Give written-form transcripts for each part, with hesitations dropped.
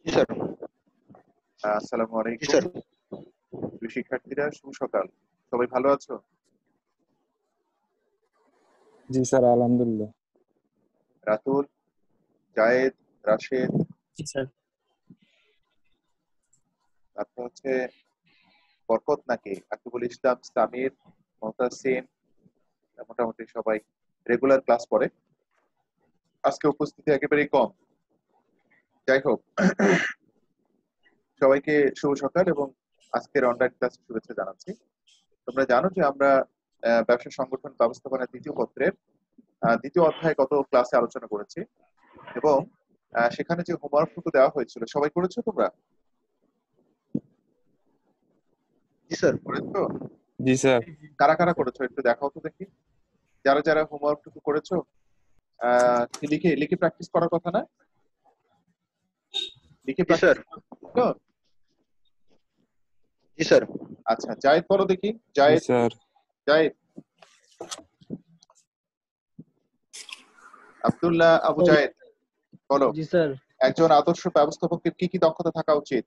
জি sir. আসসালামু জি আলাইকুম। Sir. প্রিয় শিক্ষার্থীরা, শুভ সকাল। সবাই ভালো আছো? জি স্যার, আলহামদুলিল্লাহ। রাতুল, জায়েদ, রাশেদ, জি স্যার। তারপর হচ্ছে বরকত নাকি আকিবুল ইসলাম, সামির, মোহতাসিন, মোটামুটি সবাই রেগুলার ক্লাস করে। আজকে উপস্থিতি একেবারেই কম। যাই হোক, সবাইকে শুভ সকাল এবং আজকের অনলাইন ক্লাসে শুভেচ্ছা জানাচ্ছি। তোমরা জানো যে আমরা ব্যবসা সংগঠন ব্যবস্থাপনা দ্বিতীয় পত্রের দ্বিতীয় অধ্যায় গত ক্লাসে আলোচনা করেছি এবং সেখানে যে হোমওয়ার্কটুকু দেওয়া হয়েছিল সবাই করেছো তোমরা? জি স্যার। করেছো? জি স্যার। কারা কারা করেছো একটু দেখাও তো দেখি। যারা যারা হোমওয়ার্কটুকু করেছো লিখে লিখে প্র্যাকটিস করার কথা না? লিখে জি স্যার। প্র্যাকটিস। জি স্যার। আচ্ছা, জায়েদ বলো দেখি। জি জায়েদ, স্যার। জায়েদ। আব্দুল্লাহ আবু জায়েদ বলো। জি স্যার। একজন আদর্শ ব্যবস্থাপকের কি কি দক্ষতা থাকা উচিত?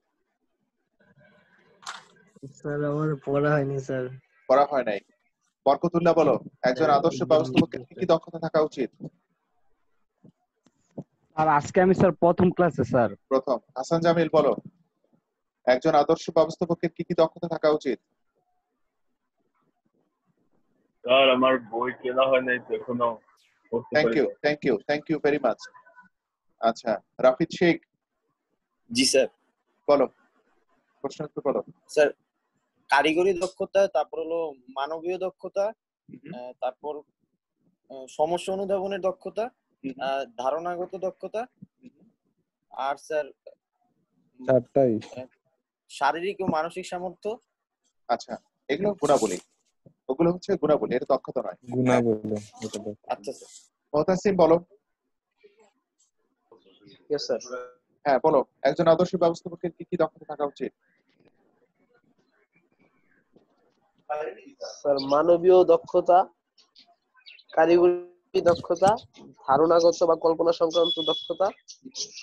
স্যার আমার পড়া হয়নি স্যার। পড়া হয় নাই। বরকতুল্লাহ বলো। একজন আদর্শ ব্যবস্থাপকের কি কি দক্ষতা থাকা উচিত? আর আজকে আমি স্যার প্রথম ক্লাসে স্যার। প্রথম। হাসান জামিল বলো। একজন আদর্শ ব্যবস্থাপকের কি কি দক্ষতা থাকা উচিত? স্যার আমার বই কেনা হয় নাই তো এখনো পড়তে থ্যাংক পারি ইউ, নাই। Thank you, thank you very much. আচ্ছা, রাফিদ শেখ জি স্যার। বলো, প্রশ্ন উত্তর বলো। স্যার কারিগরি দক্ষতা, তারপর হলো মানবীয় দক্ষতা, তারপর সমস্যা অনুধাবনের দক্ষতা, ধারণাগত দক্ষতা, আর স্যার চারটাই। শারীরিক ও মানসিক সামর্থ্য। আচ্ছা, এগুলো গুণাবলী, ওগুলো হচ্ছে গুণাবলী, এটা দক্ষতা নয়। গুণাবলী। আচ্ছা স্যার। মোহতাসিম বলো। Yes sir. হ্যাঁ বলো, একজন আদর্শ ব্যবস্থাপকের কি কি দক্ষতা থাকা উচিত? স্যার মানবীয় দক্ষতা, কারিগরি দক্ষতা, ধারণাগত বা কল্পনা সংক্রান্ত দক্ষতা,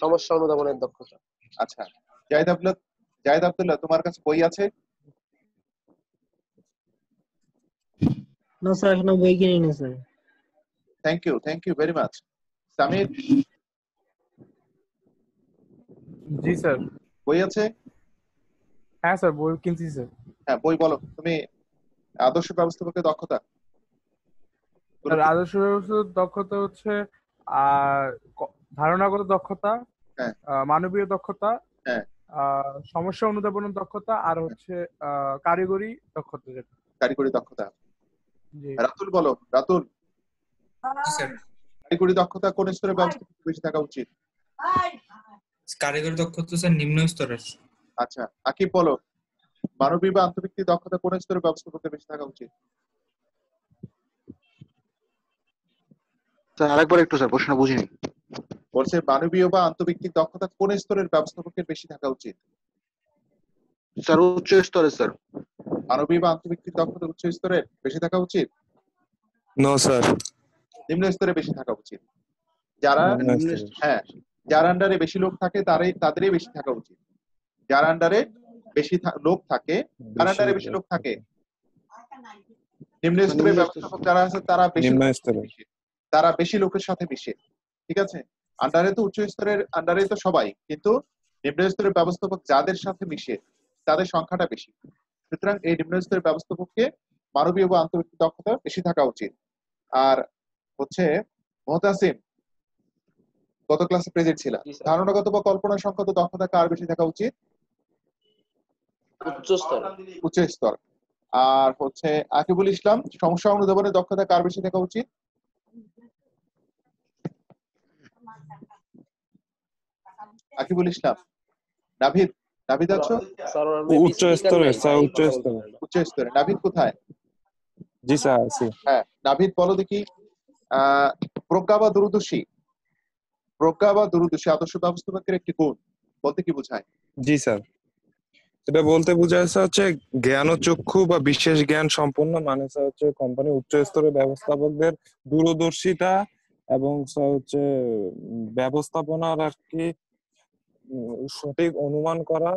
সমস্যা অনুধাবনের দক্ষতা। আচ্ছা, জায়েদ আব্দুল্লাহ তোমার কাছে বই আছে? না স্যার, এখনো বই কিনিনি sir. Thank you very much. Samir জি স্যার। বই আছে? হ্যাঁ স্যার, বই কিনছি স্যার। হ্যাঁ, বই বলো তুমি। আদর্শ ব্যবস্থাপকের দক্ষতা। স্যার আদর্শ ব্যবস্থার দক্ষতা হচ্ছে ধারণাগত দক্ষতা, হ্যাঁ। মানবীয় দক্ষতা, হ্যাঁ। সমস্যা অনুধাবনের দক্ষতা, আর হচ্ছে কারিগরি দক্ষতা। যেটা কারিগরি দক্ষতা। জি। রাতুল বলো। রাতুল, স্যার কারিগরি দক্ষতা কোন স্তরের ব্যবস্থাপক বেশি থাকা উচিত? কারিগরি দক্ষতা স্যার নিম্ন স্তরের। আচ্ছা, আকিব বলো। মানবিক বা আন্তর্জাতিক দক্ষতা কোন স্তরের ব্যবস্থাপকের বেশি থাকা উচিত? স্যার আরেকবার একটু স্যার প্রশ্ন বুঝিনি। বলছে মানবীয় বা আন্তর্জাতিক দক্ষতা কোন স্তরের ব্যবস্থাপকের বেশি থাকা উচিত? স্যার উচ্চ স্তরে স্যার। মানবীয় বা আন্তর্জাতিক দক্ষতা উচ্চ স্তরের বেশি থাকা উচিত? নো স্যার, নিম্ন স্তরে বেশি থাকা উচিত। যারা হ্যাঁ, যার আন্ডারে বেশি লোক থাকে তাদেরই বেশি থাকা উচিত। যার আন্ডারে বেশি লোক থাকে, তার আন্ডারে বেশি লোক থাকে। নিম্ন স্তরের ব্যবস্থাপক যারা আছে তারা বেশি তারা বেশি লোকের সাথে মিশে। ঠিক আছে, আন্ডারে তো উচ্চ স্তরের আন্ডারে তো সবাই, কিন্তু নিম্ন স্তরের ব্যবস্থাপক যাদের সাথে মিশে তাদের সংখ্যাটা বেশি। সুতরাং এই নিম্ন স্তরের ব্যবস্থাপককে মানবীয় বা আন্তর্জাতিক দক্ষতা বেশি থাকা উচিত। আর হচ্ছে মোহতাসিম, গত ক্লাসে প্রেজেন্ট ছিল, ধারণাগত বা কল্পনা সংক্রান্ত দক্ষতা কার বেশি থাকা উচিত? উচ্চ স্তর। আর হচ্ছে আকিবুল ইসলাম, সমস্যা অনুধাবনের দক্ষতা কার বেশি থাকা উচিত? আকিবুল ইসলাম। নাভিদ, নাভিদ আছো? উচ্চ স্তরে স্যার, উচ্চ স্তরে। উচ্চ স্তরে। নাভিদ কোথায়? জি স্যার আছি। হ্যাঁ, নাভিদ বলো দেখি। প্রজ্ঞা বা দূরদর্শী, প্রজ্ঞা বা দূরদর্শী আদর্শ ব্যবস্থাপকের একটি গুণ বলতে কি বোঝায়? জি স্যার, এটা বলতে বোঝাচ্ছে হচ্ছে জ্ঞান ও চক্ষু বা বিশেষ জ্ঞান সম্পন্ন, মানে হচ্ছে কোম্পানি উচ্চ স্তরের ব্যবস্থাপকদের দূরদর্শিতা এবং হচ্ছে ব্যবস্থাপনার আর কি সঠিক অনুমান করা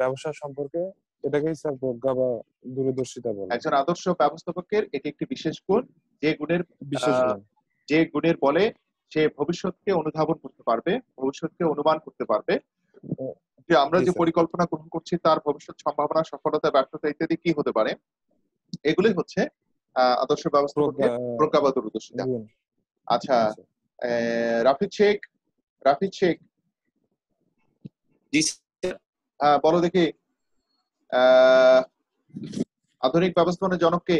ব্যবসা সম্পর্কে, এটাকেই স্যার প্রজ্ঞা বা দূরদর্শিতা বলে। একজন আদর্শ ব্যবস্থাপকের এটি একটি বিশেষ গুণ, যে গুণের বিশেষ গুণ। যে গুণের বলে সে ভবিষ্যৎকে অনুধাবন করতে পারবে, ভবিষ্যৎকে অনুমান করতে পারবে, যে আমরা জি যে স্যার। পরিকল্পনা গ্রহণ করছি তার ভবিষ্যৎ সম্ভাবনা, সফলতা, ব্যর্থতা ইত্যাদি কি হতে পারে, এগুলি হচ্ছে আদর্শ ব্যবস্থাপকের প্রজ্ঞা বা দূরদর্শিতা। গুণ। আচ্ছা, রাফিদ শেখ, রাফিদ শেখ জি বলো দেখি, আধুনিক ব্যবস্থাপনার জনক কে?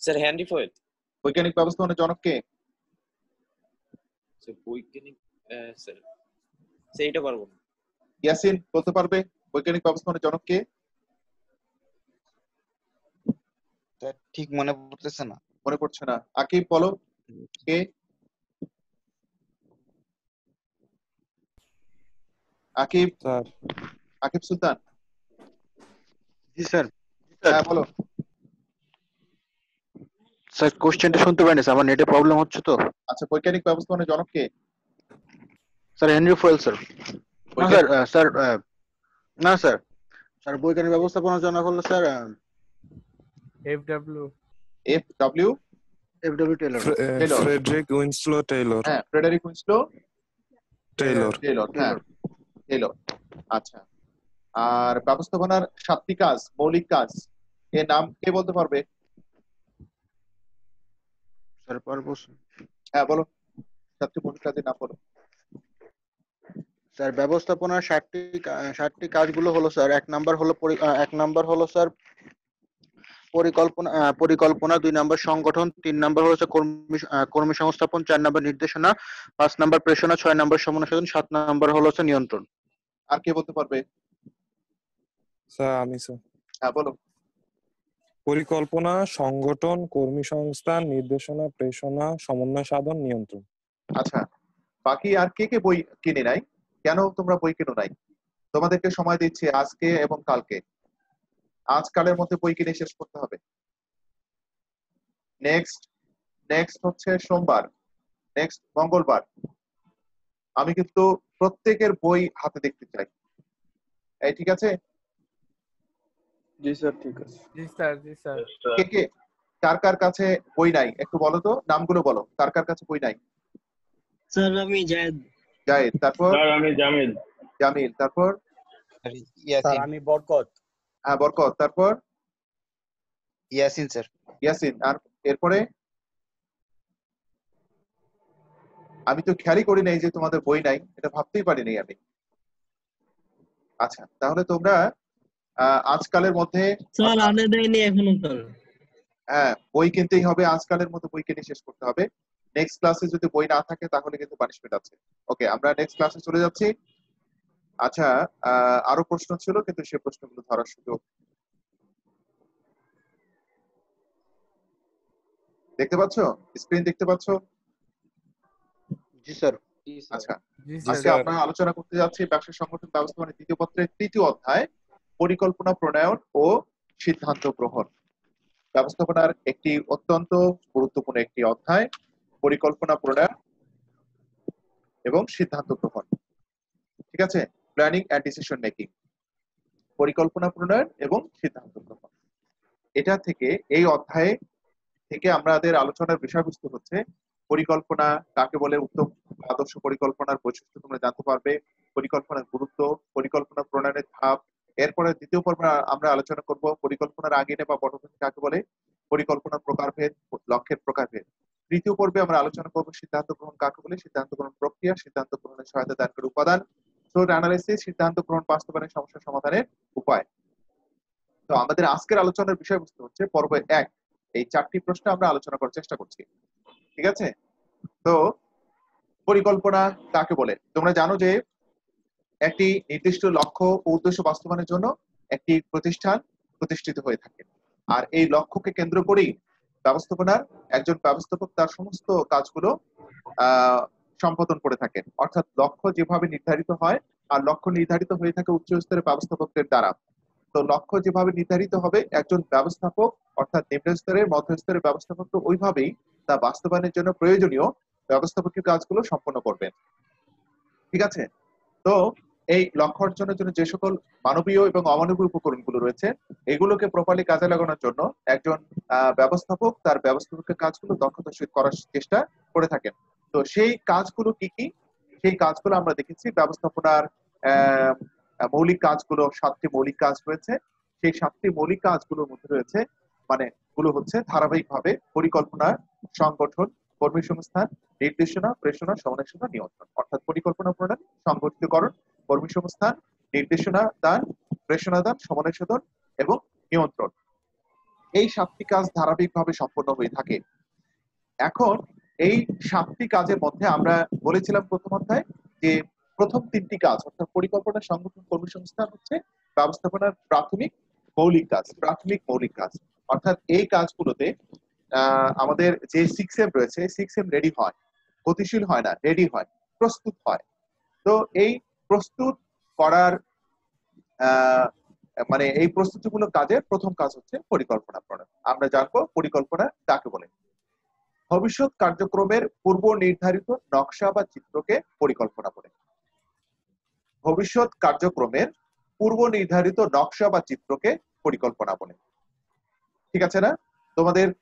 Sir Henry ফয়েড। বৈজ্ঞানিক ব্যবস্থাপনার জনক কে? স্যার বৈজ্ঞানিক স্যার সেইটা পারবো না। ইয়াসিন বলতে পারবে বৈজ্ঞানিক ব্যবস্থাপনার জনক কে? ঠিক মনে পড়তেছে না। মনে পড়ছে না। আকিব বলো কে? আকিব, স্যার। আকিব সুলতান। জি স্যার। হ্যাঁ বলো। স্যার কোশ্চেনটা শুনতে পাইনি স্যার, আমার নেটে প্রবলেম হচ্ছে তো। আচ্ছা, বৈজ্ঞানিক ব্যবস্থাপনার জনক কে? Sir Henry Fayol sir. না স্যার, স্যার না স্যার, স্যার বৈজ্ঞানিক ব্যবস্থাপনার জন্য হলো sir F W Taylor. Frederick Winslow Taylor. হ্যাঁ, ফ্রেডরিক উইনস্লো টেইলর। হ্যাঁ টেইলর। আচ্ছা, আর ব্যবস্থাপনার 7টি কাজ, মৌলিক কাজ, এর নাম কে বলতে পারবে? স্যার পারবো। হ্যাঁ বলো, 7টি মৌলিক কাজের নাম বলো। স্যার ব্যবস্থাপনার 60টি কাজগুলো হলো স্যার, এক নাম্বার হলো স্যার পরিকল্পনা, 2 নাম্বার সংগঠন, 3 নাম্বার হলো স্যার কর্মী সংস্থাপন, 4 নাম্বার নির্দেশনা, 5 নাম্বার প্রেষণা, 6 নাম্বার সমন্বয়, 7 নাম্বার হলো স্যার নিয়ন্ত্রণ। আর কে বলতে পারবে? স্যার আমি স্যার। হ্যাঁ বলো। পরিকল্পনা, সংগঠন, কর্মী সংস্থান, নির্দেশনা, প্রেষণা, সমন্বয় সাধন, নিয়ন্ত্রণ। আচ্ছা, বাকি আর কে কে বই কিনে নাই? কেন তোমরা বই কেনো নাই? তোমাদেরকে সময় দিচ্ছি আজকে এবং কালকে, আজকালের মধ্যে বই কিনে শেষ করতে হবে। নেক্সট হচ্ছে সোমবার, নেক্সট মঙ্গলবার আমি কিন্তু প্রত্যেকের বই হাতে দেখতে চাই। এই ঠিক আছে? জি স্যার ঠিক আছে। জি স্যার, জি স্যার। কে কে কার কার কাছে বই নাই একটু বলো তো, নামগুলো বলো, কার কার কাছে বই নাই? স্যার আমি জায়েদ। তারপর? স্যার আমি জামিল। তারপর? স্যার আমি বরকত। হ্যাঁ বরকত। তারপর? ইয়াসিন স্যার। ইয়াসিন। আর এরপরে? আমি তো খেয়ালই করি নাই যে তোমাদের বই নাই, এটা ভাবতেই পারিনি আমি। আচ্ছা, তাহলে তোমরা আজকালের মধ্যে স্যার আনে দেয়নি এখনো স্যার। হ্যাঁ, বই কিনতেই হবে, আজকালের মধ্যে বই কিনে শেষ করতে হবে। নেক্সট ক্লাসে যদি বই না থাকে তাহলে কিন্তু পানিশমেন্ট আছে। ওকে, আমরা নেক্সট ক্লাসে চলে যাচ্ছি। আচ্ছা, আরো প্রশ্ন ছিল কিন্তু সে প্রশ্নগুলো ধরার সুযোগ দেখতে পাচ্ছ, স্ক্রিন দেখতে পাচ্ছ? জি স্যার। আচ্ছা, জি আজকে স্যার। আমরা আলোচনা করতে যাচ্ছি ব্যবসা সংগঠন ব্যবস্থাপনার দ্বিতীয় পত্রের 3য় অধ্যায়, পরিকল্পনা প্রণয়ন ও সিদ্ধান্ত গ্রহণ। ব্যবস্থাপনার একটি অত্যন্ত গুরুত্বপূর্ণ একটি অধ্যায়, পরিকল্পনা প্রণয়ন এবং সিদ্ধান্ত গ্রহণ। ঠিক আছে? প্ল্যানিং এন্ড ডিসিশন মেকিং, পরিকল্পনা প্রণয়ন এবং সিদ্ধান্ত গ্রহণ। এটা থেকে এই অধ্যায়ে থেকে আমাদের আলোচনার বিষয়বস্তু হচ্ছে পরিকল্পনা কাকে বলে, উত্তম আদর্শ পরিকল্পনার বৈশিষ্ট্য তোমরা জানতে পারবে, পরিকল্পনার গুরুত্ব, পরিকল্পনা প্রণয়নের ধাপ। এরপরে দ্বিতীয় পর্বে আমরা আলোচনা করব পরিকল্পনার আঙিনা বা পটভূমি কাকে বলে, পরিকল্পনার প্রকারভেদ, লক্ষ্যের প্রকারভেদ। তৃতীয় পর্বে আমরা আলোচনা করব সিদ্ধান্ত গ্রহণ কাকে বলে, সিদ্ধান্ত গ্রহণ প্রক্রিয়া, সিদ্ধান্ত গ্রহণের সহায়তা দানকারী উপাদান, ফ্লোট অ্যানালাইসিস, সিদ্ধান্ত গ্রহণ বাস্তবায়নের সমস্যা সমাধানের উপায়। তো আমাদের আজকের আলোচনার বিষয়বস্তু হচ্ছে পর্ব 1, এই 4টি প্রশ্ন আমরা আলোচনা করার চেষ্টা করছি। ঠিক আছে? তো পরিকল্পনা কাকে বলে? তোমরা জানো যে একটি নির্দিষ্ট লক্ষ্য ও উদ্দেশ্য বাস্তবায়নের জন্য একটি প্রতিষ্ঠান প্রতিষ্ঠিত হয়ে থাকে, আর এই লক্ষ্যকে কেন্দ্র করেই ব্যবস্থাপনার একজন ব্যবস্থাপক তার সমস্ত কাজগুলো সম্পাদন করে থাকেন। অর্থাৎ লক্ষ্য যেভাবে নির্ধারিত হয়, আর লক্ষ্য নির্ধারিত হয়ে থাকে উচ্চ স্তরের ব্যবস্থাপকদের দ্বারা। তো লক্ষ্য যেভাবে নির্ধারিত হবে, একজন ব্যবস্থাপক অর্থাৎ নিম্ন স্তরের মধ্য স্তরের ব্যবস্থাপক ওইভাবেই তা বাস্তবায়নের জন্য প্রয়োজনীয় ব্যবস্থাপকীয় কাজগুলো সম্পন্ন করবেন। ঠিক আছে? তো এই লক্ষ্য অর্জনের জন্য যে সকল মানবীয় এবং অমানবীয় উপকরণগুলো রয়েছে এগুলোকে প্রপারলি কাজে লাগানোর জন্য একজন ব্যবস্থাপক তার ব্যবস্থাপকের কাজগুলো দক্ষতার সহিত করার চেষ্টা করে থাকেন। তো সেই কাজগুলো কি কি? সেই কাজগুলো আমরা দেখেছি ব্যবস্থাপনার মৌলিক কাজগুলো 7টি মৌলিক কাজ রয়েছে। সেই 7টি মৌলিক কাজগুলোর মধ্যে রয়েছে গুলো হচ্ছে ধারাবাহিকভাবে পরিকল্পনা, সংগঠন, কর্মী সংস্থান, নির্দেশনা, প্রেষণা, সমন্বয়, নিয়ন্ত্রণ। অর্থাৎ পরিকল্পনা প্রণয়ন, সংগঠিতকরণ, কর্মী সংস্থান, নির্দেশনা দান, প্রেষণা দান, সমন্বয় সাধন এবং নিয়ন্ত্রণ। এই 7টি কাজ ধারাবাহিকভাবে সম্পন্ন হয়ে থাকে। এখন এই 7টি কাজের মধ্যে আমরা বলেছিলাম প্রথম অধ্যায়ে যে প্রথম 3টি কাজ অর্থাৎ পরিকল্পনা, সংগঠন, কর্মী সংস্থান হচ্ছে ব্যবস্থাপনার প্রাথমিক মৌলিক কাজ। অর্থাৎ এই কাজগুলোতে আমাদের যে 6M রয়েছে 6M রেডি হয়, গতিশীল হয় না, রেডি হয়, প্রস্তুত হয়। তো এই প্রস্তুত করার মানে এই প্রস্তুতিমূলক কাজের প্রথম কাজ হচ্ছে পরিকল্পনা প্রণয়ন। আমরা জানবো পরিকল্পনা কাকে বলে। ভবিষ্যৎ কার্যক্রমের পূর্ব নির্ধারিত নকশা বা চিত্রকে পরিকল্পনা বলে। ভবিষ্যৎ কার্যক্রমের পূর্ব নির্ধারিত নকশা বা চিত্রকে পরিকল্পনা বলে। ঠিক আছে না?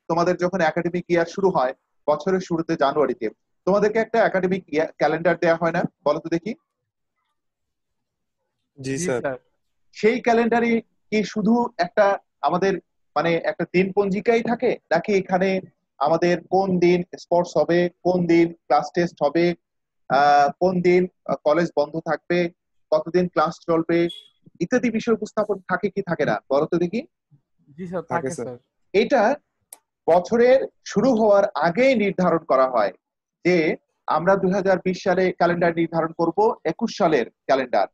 তোমাদের যখন একাডেমিক ইয়ার শুরু হয় বছরের শুরুতে জানুয়ারিতে তোমাদেরকে একটা একাডেমিক ক্যালেন্ডার দেওয়া হয় না? বলো তো দেখি। জি স্যার। সেই ক্যালেন্ডারে কি শুধু একটা আমাদের মানে একটা দিন পঞ্জিকাই থাকে, নাকি এখানে আমাদের কোন দিন স্পোর্টস হবে, কোন দিন ক্লাস টেস্ট হবে, কোন দিন কলেজ বন্ধ থাকবে, কতদিন ক্লাস চলবে ইত্যাদি বিষয় উপস্থাপন থাকে কি থাকে না? বলো তো দেখি। জি স্যার, থাকে স্যার। এটা বছরের শুরু হওয়ার আগেই নির্ধারণ করা হয় যে আমরা 2020 সালে ক্যালেন্ডার নির্ধারণ করব, 21 সালের ক্যালেন্ডার।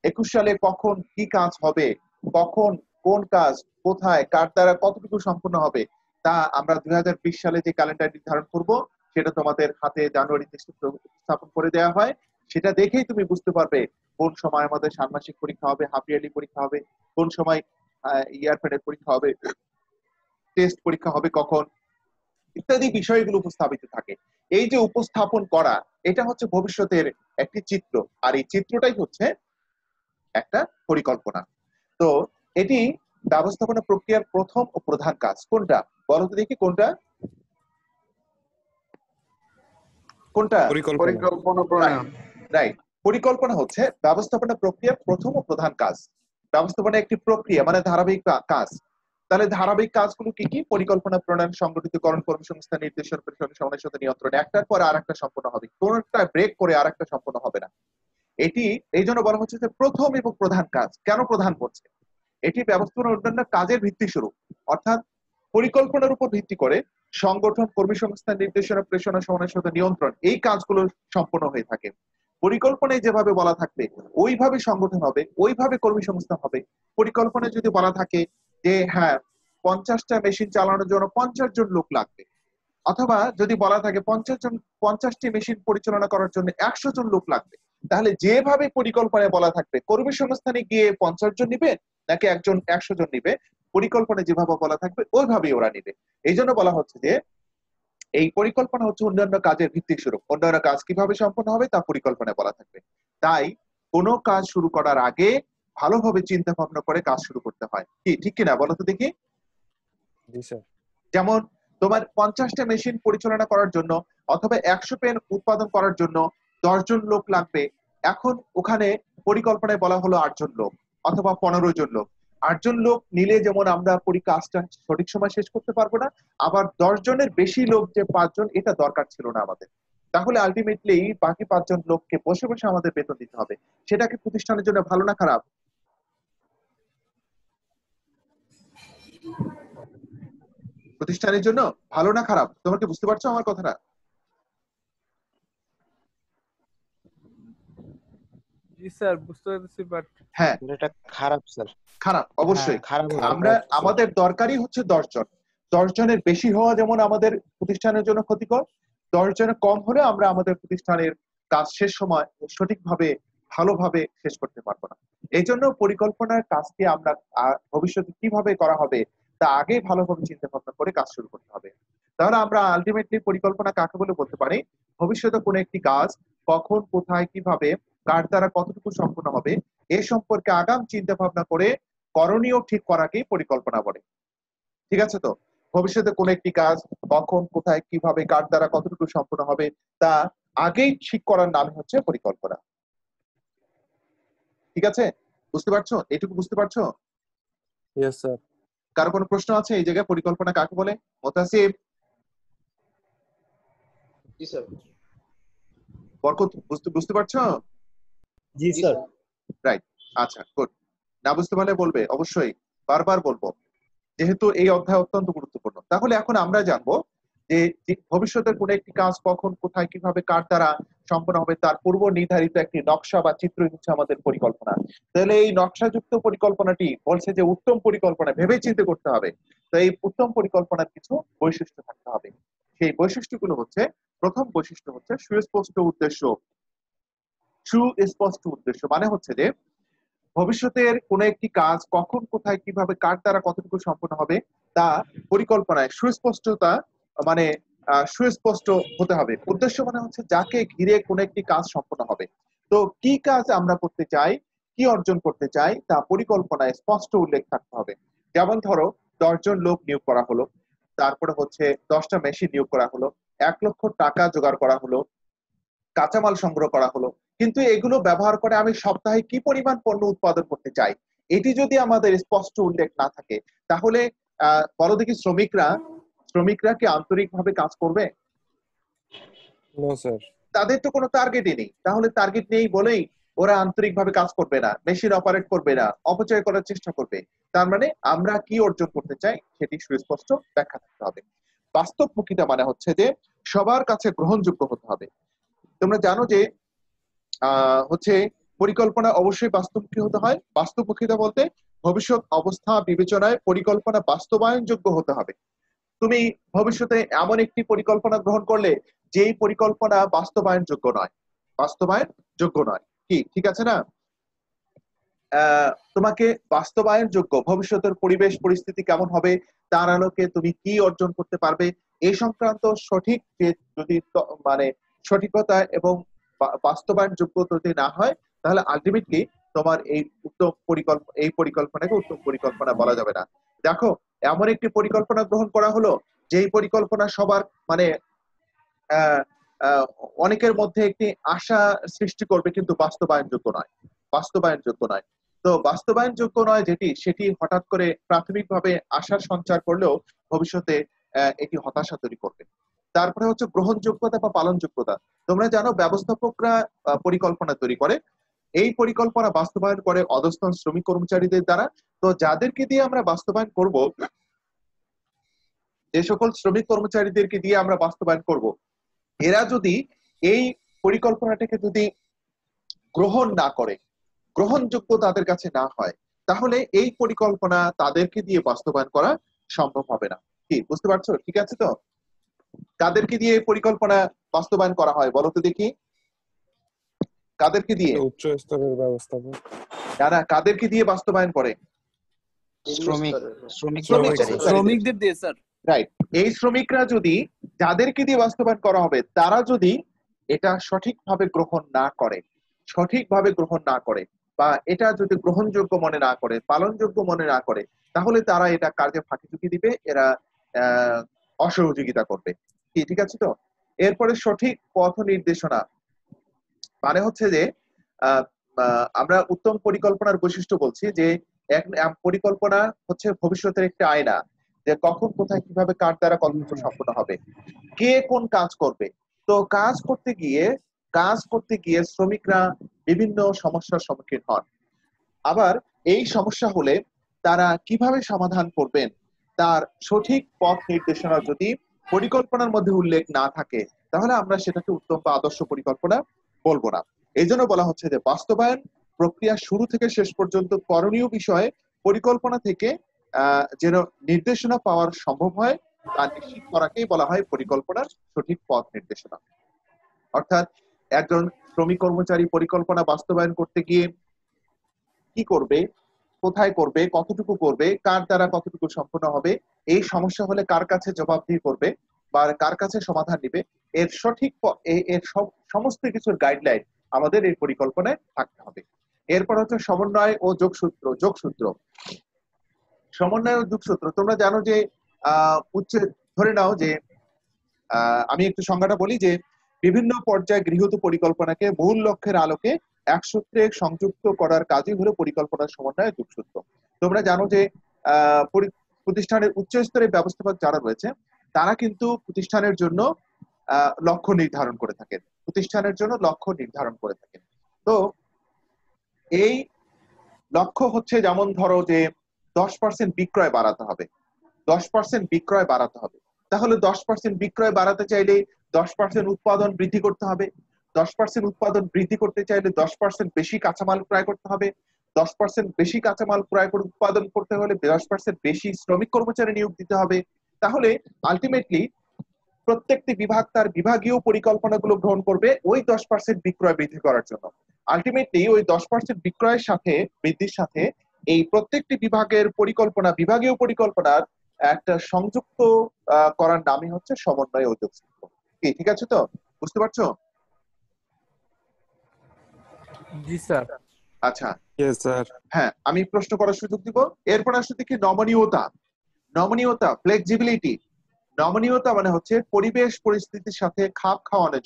21 সালে কখন কি কাজ হবে, কখন কোন কাজ কোথায় কার দ্বারা কতটুকু সম্পূর্ণ হবে তা আমরা 2020 সালে যে ক্যালেন্ডার নির্ধারণ করব সেটা তোমাদের হাতে জানুয়ারিতে উপস্থাপন করে দেওয়া হয়। সেটা দেখেই তুমি বুঝতে পারবে কোন সময় আমাদের ষান্মাসিক পরীক্ষা হবে, হাফ ইয়ারলি পরীক্ষা হবে, কোন সময় ইয়ারফেডের পরীক্ষা হবে, টেস্ট পরীক্ষা হবে কখন, ইত্যাদি বিষয়গুলো উপস্থাপিত থাকে। এই যে উপস্থাপন করা এটা হচ্ছে ভবিষ্যতের একটি চিত্র, আর এই চিত্রটাই হচ্ছে একটা পরিকল্পনা। তো এটি ব্যবস্থাপনা প্রক্রিয়ার প্রথম ও প্রধান কাজ। কোনটা বলো তো দেখি? কোনটা? পরিকল্পনা প্রণয়ন। রাইট। পরিকল্পনা হচ্ছে ব্যবস্থাপনা প্রক্রিয়ার প্রথম ও প্রধান কাজ। ব্যবস্থাপনা একটি প্রক্রিয়া মানে ধারাবাহিক কাজ। তাহলে ধারাবাহিক কাজগুলো কি কি? পরিকল্পনা প্রণয়ন, সংগঠিতকরণ, কর্মসংস্থান, নির্দেশন, সমন্বয় সাথে নিয়ন্ত্রণ। একটার পর আরেকটা সম্পন্ন হবে, কোনটা ব্রেক করে আরেকটা সম্পন্ন হবে না। এটি এই জন্য বলা হচ্ছে যে প্রথম এবং প্রধান কাজ। কেন প্রধান বলছে? এটি ব্যবস্থাপনার অন্যান্য কাজের ভিত্তি স্বরূপ। অর্থাৎ পরিকল্পনার উপর ভিত্তি করে সংগঠন, কর্মী সংস্থান, নির্দেশনা, প্রেষণা, সমন্বয় সাথে নিয়ন্ত্রণ এই কাজগুলো সম্পন্ন হয়ে থাকে। পরিকল্পনায় যেভাবে বলা থাকবে ওইভাবে সংগঠন হবে, ওইভাবে কর্মী সংস্থান হবে। পরিকল্পনায় যদি বলা থাকে যে হ্যাঁ 50টা মেশিন চালানোর জন্য 50 জন লোক লাগবে, অথবা যদি বলা থাকে 50টি মেশিন পরিচালনা করার জন্য 100 জন লোক লাগবে, তাহলে যেভাবে পরিকল্পনায় বলা থাকবে কর্মী সংস্থানে গিয়ে 50 জন নিবে নাকি একজন 100 জন নিবে, পরিকল্পনায় যেভাবে বলা থাকবে ওইভাবেই ওরা নিবে। এই জন্য বলা হচ্ছে যে এই পরিকল্পনা হচ্ছে অন্যান্য কাজের ভিত্তি স্বরূপ। অন্যান্য কাজ কিভাবে সম্পন্ন হবে তা পরিকল্পনায় বলা থাকবে। তাই কোনো কাজ শুরু করার আগে ভালোভাবে চিন্তা ভাবনা করে কাজ শুরু করতে হয়। কি ঠিক কিনা বলো তো দেখি? জি স্যার। যেমন তোমার 50টা মেশিন পরিচালনা করার জন্য অথবা 100 পেন উৎপাদন করার জন্য 10 জন লোক লাগবে। এখন ওখানে পরিকল্পনায় বলা হলো 8 জন লোক অথবা 15 জন লোক। 8 জন লোক নিলে যেমন আমরা কাজটা সঠিক সময় শেষ করতে পারবো না, আবার 10 জনের বেশি লোক যে 5 জন এটা দরকার ছিল না আমাদের। তাহলে আলটিমেটলি বাকি 5 জন লোককে বসে বসে আমাদের বেতন দিতে হবে। সেটা কি প্রতিষ্ঠানের জন্য ভালো না খারাপ? প্রতিষ্ঠানের জন্য ভালো না খারাপ? তোমরা কি বুঝতে পারছো আমার কথাটা? জি স্যার, বুঝতে পারছি, বাট হ্যাঁ এটা খারাপ স্যার। খারাপ অবশ্যই। খারাপ। আমরা আমাদের দরকারই হচ্ছে 10 জন। 10 জনের বেশি হওয়া যেমন আমাদের প্রতিষ্ঠানের জন্য ক্ষতিকর, 10 জনের কম হলে আমরা আমাদের প্রতিষ্ঠানের কাজ শেষ সময় সঠিকভাবে ভালোভাবে শেষ করতে পারবো না। এই জন্য পরিকল্পনার কাজটি আমরা ভবিষ্যতে কিভাবে করা হবে তা আগে ভালোভাবে চিন্তা ভাবনা করে কাজ শুরু করতে হবে। তাহলে আমরা আলটিমেটলি পরিকল্পনা কাকে বলে বলতে পারি? ভবিষ্যতে কোনো একটি কাজ কখন কোথায় কিভাবে কার দ্বারা কতটুকু সম্পন্ন হবে এ সম্পর্কে আগাম চিন্তা ভাবনা করে করণীয় ঠিক করাকেই পরিকল্পনা বলে। ঠিক আছে? তো ভবিষ্যতে কোন একটি কাজ কখন কোথায় কিভাবে কার দ্বারা কতটুকু সম্পন্ন হবে তা আগেই ঠিক করার নাম হচ্ছে পরিকল্পনা। ঠিক আছে? বুঝতে পারছো? এটুকু বুঝতে পারছো? Yes sir. কারো কোনো প্রশ্ন আছে এই জায়গায় পরিকল্পনা কাকে বলে? মোতাসিব, জি স্যার। বরকত, বুঝতে পারছো? জি স্যার। রাইট, আচ্ছা গুড। না বুঝতে পারলে বলবে, অবশ্যই বারবার বলবো, যেহেতু এই অধ্যায় অত্যন্ত গুরুত্বপূর্ণ। তাহলে এখন আমরা জানবো যে ভবিষ্যতের কোন একটি কাজ কখন কোথায় কিভাবে কার দ্বারা সম্পন্ন হবে তার পূর্ব নির্ধারিত একটি নকশা বা চিত্রই হচ্ছে আমাদের পরিকল্পনা। তাহলে এই নকশাযুক্ত পরিকল্পনাটি বলছে যে উত্তম পরিকল্পনা ভেবে চিন্তে করতে হবে। তো এই উত্তম পরিকল্পনার কিছু বৈশিষ্ট্য থাকতে হবে। সেই বৈশিষ্ট্যগুলো হচ্ছে, প্রথম বৈশিষ্ট্য হচ্ছে সুস্পষ্ট উদ্দেশ্য। সুস্পষ্ট উদ্দেশ্য মানে হচ্ছে যে ভবিষ্যতের কোন একটি কাজ কখন কোথায় কিভাবে কার দ্বারা কতটুকু সম্পন্ন হবে তা পরিকল্পনায় সুস্পষ্টতা মানে সুস্পষ্ট হতে হবে। উদ্দেশ্য মানে হচ্ছে যাকে ঘিরে কোন একটি কাজ সম্পন্ন হবে। তো কি কাজ আমরা করতে চাই, কি অর্জন করতে চাই তা পরিকল্পনায় স্পষ্ট উল্লেখ থাকতে হবে। যেমন ধরো 10 জন লোক নিয়োগ করা হলো, তারপরে হচ্ছে 10টা মেশিন নিয়োগ করা হলো, 1 লক্ষ টাকা জোগাড় করা হলো, কাঁচামাল সংগ্রহ করা হলো, কিন্তু এগুলো ব্যবহার করে আমি সপ্তাহে কি পরিমাণ পণ্য উৎপাদন করতে চাই এটি যদি আমাদের স্পষ্ট উল্লেখ না থাকে তাহলে বলো দেখি শ্রমিকরা কি আন্তরিকভাবে কাজ করবে? No sir. তাদের তো কোনো টার্গেটই নেই। তাহলে টার্গেট নেই বলেই ওরা আন্তরিকভাবে কাজ করবে না, মেশিন অপারেট করবে না, অপচয় করার চেষ্টা করবে। তার মানে আমরা কি অর্জন করতে চাই সেটি সুস্পষ্ট ব্যাখ্যা থাকতে হবে। বাস্তবমুখিতা মানে হচ্ছে যে সবার কাছে গ্রহণযোগ্য হতে হবে। তোমরা জানো যে হচ্ছে পরিকল্পনা অবশ্যই বাস্তবমুখী হতে হয়। বাস্তবমুখিতা বলতে ভবিষ্যৎ অবস্থা বিবেচনায় পরিকল্পনা বাস্তবায়নযোগ্য হতে হবে। তুমি ভবিষ্যতে এমন একটি পরিকল্পনা গ্রহণ করলে যেই পরিকল্পনা বাস্তবায়নযোগ্য নয়, কি ঠিক আছে না? তোমাকে বাস্তবায়নযোগ্য ভবিষ্যতের পরিবেশ পরিস্থিতি কেমন হবে, তার আলোকে তুমি কি অর্জন করতে পারবে এই সংক্রান্ত সঠিক যে যদি মানে সঠিকতা এবং বাস্তবায়নযোগ্য যদি না হয় তাহলে আলটিমেটলি তোমার এই পরিকল্পনাকে উত্তম পরিকল্পনা বলা যাবে না। দেখো, এমন একটি পরিকল্পনা গ্রহণ করা হলো যেই পরিকল্পনা সবার মানে অনেকের মধ্যে একটি আশা সৃষ্টি করবে কিন্তু বাস্তবায়নযোগ্য নয়। তো বাস্তবায়নযোগ্য নয় সেটি হঠাৎ করে প্রাথমিকভাবে আশার সঞ্চার করলেও ভবিষ্যতে এটি হতাশা তৈরি করবে। তারপরে হচ্ছে গ্রহণযোগ্যতা বা পালনযোগ্যতা। তোমরা জানো ব্যবস্থাপকরা পরিকল্পনা তৈরি করে, এই পরিকল্পনা বাস্তবায়ন করে অধস্তন শ্রমিক কর্মচারীদের দ্বারা। তো যাদেরকে দিয়ে আমরা বাস্তবায়ন করব, যে সকল শ্রমিক কর্মচারীদেরকে দিয়ে আমরা বাস্তবায়ন করব, এরা যদি এই পরিকল্পনাটাকে যদি গ্রহণ না করে, গ্রহণযোগ্য তাদের কাছে না হয়, তাহলে এই পরিকল্পনা তাদেরকে দিয়ে বাস্তবায়ন করা সম্ভব হবে না। কি বুঝতে পারছো? ঠিক আছে? তো কাদেরকে দিয়ে পরিকল্পনা বাস্তবায়ন করা হয় বলো তো দেখি? কাদেরকে দিয়ে? উচ্চ স্তরের ব্যবস্থাপক। না, কাদেরকে দিয়ে বাস্তবায়ন করে? শ্রমিকদের দিয়ে স্যার। রাইট। এই শ্রমিকরা যদি, যাদেরকে দিয়ে বাস্তবায়ন করা হবে, তারা যদি এটা সঠিকভাবে গ্রহণ না করে বা এটা যদি গ্রহণযোগ্য মনে না করে, পালনযোগ্য মনে না করে, তাহলে তারা এটা কাজে ফাঁকি ঝুঁকি দিবে, এরা অসহযোগিতা করবে। কি ঠিক আছে? তো এরপরে সঠিক পথ নির্দেশনা মানে হচ্ছে যে আমরা উত্তম পরিকল্পনার বৈশিষ্ট্য বলছি যে পরিকল্পনা হচ্ছে ভবিষ্যতের একটা আয়না, যে কখন কোথায় কিভাবে কার দ্বারা কতটুকু সম্পন্ন হবে, কে কোন কাজ করবে। তো কাজ করতে গিয়ে শ্রমিকরা বিভিন্ন সমস্যার সম্মুখীন হন। আবার এই সমস্যা হলে তারা কিভাবে সমাধান করবেন তার সঠিক পথ নির্দেশনা যদি পরিকল্পনার মধ্যে উল্লেখ না থাকে তাহলে আমরা সেটাকে উত্তম বা আদর্শ পরিকল্পনা বলবো না। এই জন্য বলা হচ্ছে যে বাস্তবায়ন প্রক্রিয়া শুরু থেকে শেষ পর্যন্ত করণীয় বিষয়ে পরিকল্পনা থেকে যেন নির্দেশনা পাওয়ার সম্ভব হয় তা নিশ্চিত করাকেই বলা হয় পরিকল্পনার সঠিক পথ নির্দেশনা। অর্থাৎ একজন শ্রমিক কর্মচারী পরিকল্পনা বাস্তবায়ন করতে গিয়ে কি করবে, কোথায় করবে, কতটুকু করবে, কার দ্বারা কতটুকু সম্পন্ন হবে, এই সমস্যা হলে কার কাছে জবাবদিহি করবে বা কার কাছে সমাধান নিবে, এর সঠিক এর সব সমস্ত কিছুর গাইডলাইন আমাদের এই পরিকল্পনায় থাকতে হবে। এরপর হচ্ছে সমন্বয় ও যোগসূত্র। সমন্বয় ও যোগসূত্র তোমরা জানো যে ধরে নাও যে আমি একটু সংজ্ঞাটা বলি যে বিভিন্ন পর্যায়ে গৃহীত পরিকল্পনাকে মূল লক্ষ্যের আলোকে এক সূত্রে সংযুক্ত করার কাজই হলো পরিকল্পনার সমন্বয় ও যোগসূত্র। তোমরা জানো যে প্রতিষ্ঠানের উচ্চ স্তরের ব্যবস্থাপক যারা রয়েছে তারা কিন্তু প্রতিষ্ঠানের জন্য লক্ষ্য নির্ধারণ করে থাকেন, তো এই লক্ষ্য হচ্ছে যেমন ধরো যে 10% বিক্রয় বাড়াতে হবে, 10% বিক্রয় বাড়াতে হবে। তাহলে 10% বিক্রয় বাড়াতে চাইলে 10% উৎপাদন বৃদ্ধি করতে হবে, 10% উৎপাদন বৃদ্ধি করতে চাইলে 10% বেশি কাঁচামাল ক্রয় করতে হবে, 10% বেশি কাঁচামাল ক্রয় করে উৎপাদন করতে হলে 10% বেশি শ্রমিক কর্মচারী নিয়োগ দিতে হবে। তাহলে আলটিমেটলি প্রত্যেকটি বিভাগ তার বিভাগীয় পরিকল্পনাগুলো গ্রহণ করবে ওই 10% বিক্রয় বৃদ্ধি করার জন্য। আলটিমেটলি ওই 10% বিক্রয়ের সাথে বৃদ্ধির সাথে এই প্রত্যেকটি বিভাগের বিভাগীয় পরিকল্পনার একটা সংযুক্ত করার নামই হচ্ছে সমন্বয় ও যোগসূত্র। কি ঠিক আছে তো? বুঝতে পারছো? জি স্যার। আচ্ছা ইয়েস স্যার। হ্যাঁ, আমি প্রশ্ন করার সুযোগ দিব। এরপর আসলে দেখি নমনীয়তা, ফ্লেক্সিবিলিটি। নমনীয়তা মানে হচ্ছে পরিবেশ পরিস্থিতির সাথে খাপ খাওয়ানোর